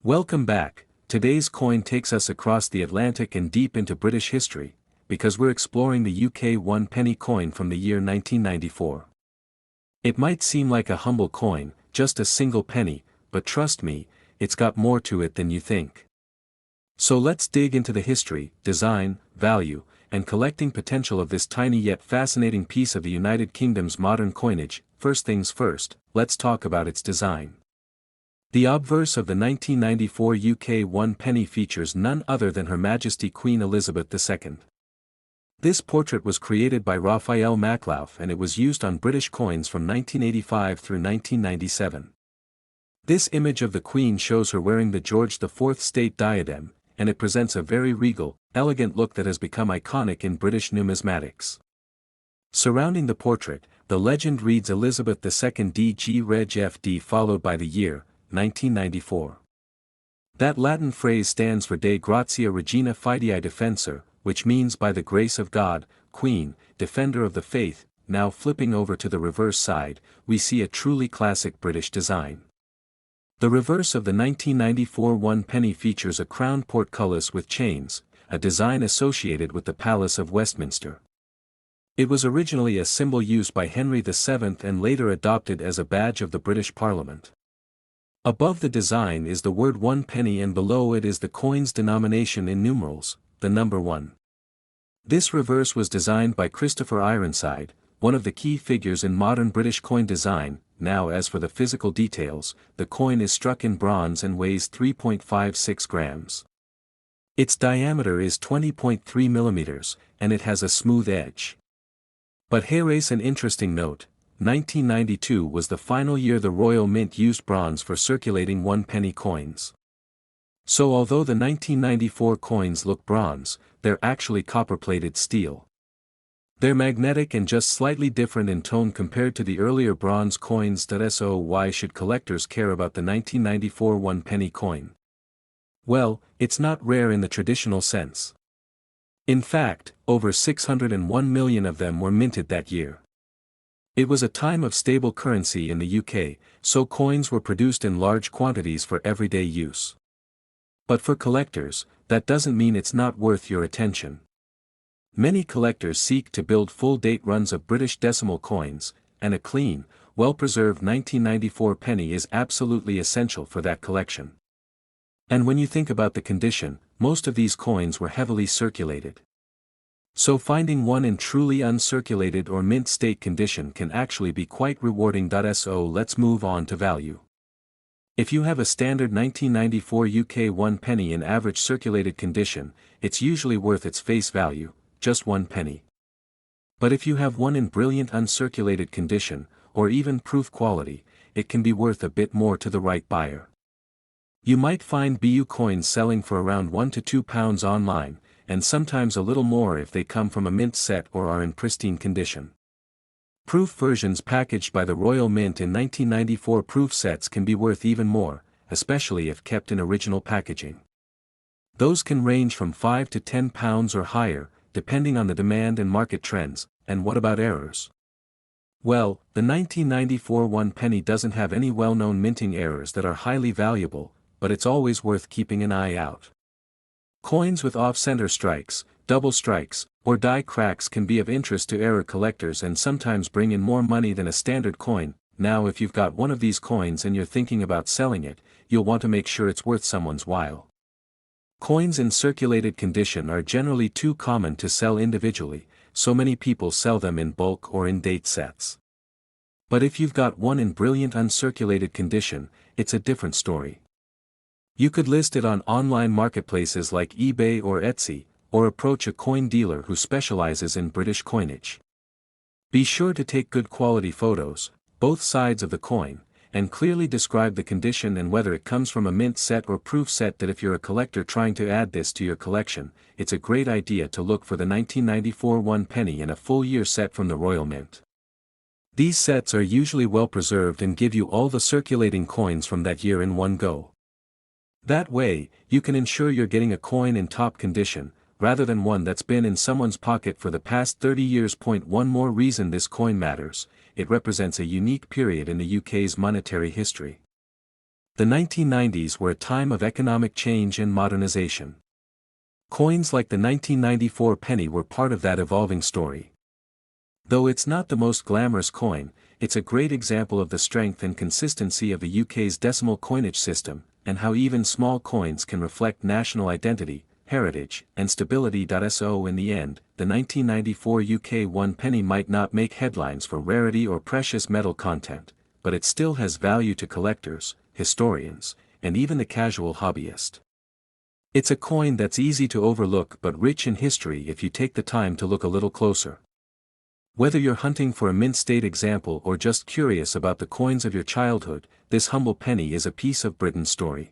Welcome back. Today's coin takes us across the Atlantic and deep into British history, because we're exploring the UK 1 penny coin from the year 1994. It might seem like a humble coin, just a single penny, but trust me, it's got more to it than you think. So let's dig into the history, design, value, and collecting potential of this tiny yet fascinating piece of the United Kingdom's modern coinage. First things first, let's talk about its design. The obverse of the 1994 UK 1 penny features none other than Her Majesty Queen Elizabeth II. This portrait was created by Raphael Maklauf and it was used on British coins from 1985 through 1997. This image of the Queen shows her wearing the George IV state diadem, and it presents a very regal, elegant look that has become iconic in British numismatics. Surrounding the portrait, the legend reads Elizabeth II DG Reg FD followed by the year, 1994. That Latin phrase stands for De Gratia Regina Fidei Defensor, which means by the grace of God, Queen, Defender of the Faith. Now flipping over to the reverse side, we see a truly classic British design. The reverse of the 1994 1 penny features a crowned portcullis with chains, a design associated with the Palace of Westminster. It was originally a symbol used by Henry VII and later adopted as a badge of the British Parliament. Above the design is the word 1 penny and below it is the coin's denomination in numerals, the number 1. This reverse was designed by Christopher Ironside, one of the key figures in modern British coin design. Now as for the physical details, the coin is struck in bronze and weighs 3.56 grams. Its diameter is 20.3 millimeters, and it has a smooth edge. But here's an interesting note. 1992 was the final year the Royal Mint used bronze for circulating 1 penny coins. So although the 1994 coins look bronze, they're actually copper-plated steel. They're magnetic and just slightly different in tone compared to the earlier bronze coins. So why should collectors care about the 1994 1 penny coin? Well, it's not rare in the traditional sense. In fact, over 601 million of them were minted that year. It was a time of stable currency in the UK, so coins were produced in large quantities for everyday use. But for collectors, that doesn't mean it's not worth your attention. Many collectors seek to build full-date runs of British decimal coins, and a clean, well-preserved 1994 penny is absolutely essential for that collection. And when you think about the condition, most of these coins were heavily circulated. So finding one in truly uncirculated or mint state condition can actually be quite rewarding. So let's move on to value. If you have a standard 1994 UK 1 penny in average circulated condition, it's usually worth its face value, just 1 penny. But if you have one in brilliant uncirculated condition, or even proof quality, it can be worth a bit more to the right buyer. You might find BU coins selling for around £1 to £2 online, and sometimes a little more if they come from a mint set or are in pristine condition. Proof versions packaged by the Royal Mint in 1994 proof sets can be worth even more, especially if kept in original packaging. Those can range from £5 to £10 or higher, depending on the demand and market trends. And what about errors? Well, the 1994 1 penny doesn't have any well-known minting errors that are highly valuable, but it's always worth keeping an eye out. Coins with off-center strikes, double strikes, or die cracks can be of interest to error collectors and sometimes bring in more money than a standard coin. Now if you've got one of these coins and you're thinking about selling it, you'll want to make sure it's worth someone's while. Coins in circulated condition are generally too common to sell individually, so many people sell them in bulk or in date sets. But if you've got one in brilliant uncirculated condition, it's a different story. You could list it on online marketplaces like eBay or Etsy, or approach a coin dealer who specializes in British coinage. Be sure to take good quality photos, both sides of the coin, and clearly describe the condition and whether it comes from a mint set or proof set. That if you're a collector trying to add this to your collection, it's a great idea to look for the 1994 1 penny in a full year set from the Royal Mint. These sets are usually well preserved and give you all the circulating coins from that year in one go. That way, you can ensure you're getting a coin in top condition, rather than one that's been in someone's pocket for the past 30 years. One more reason this coin matters: it represents a unique period in the UK's monetary history. The 1990s were a time of economic change and modernization. Coins like the 1994 penny were part of that evolving story. Though it's not the most glamorous coin, it's a great example of the strength and consistency of the UK's decimal coinage system, and how even small coins can reflect national identity, heritage, and stability. So in the end, the 1994 UK 1 penny might not make headlines for rarity or precious metal content, but it still has value to collectors, historians, and even the casual hobbyist. It's a coin that's easy to overlook but rich in history if you take the time to look a little closer. Whether you're hunting for a mint state example or just curious about the coins of your childhood, this humble penny is a piece of Britain's story.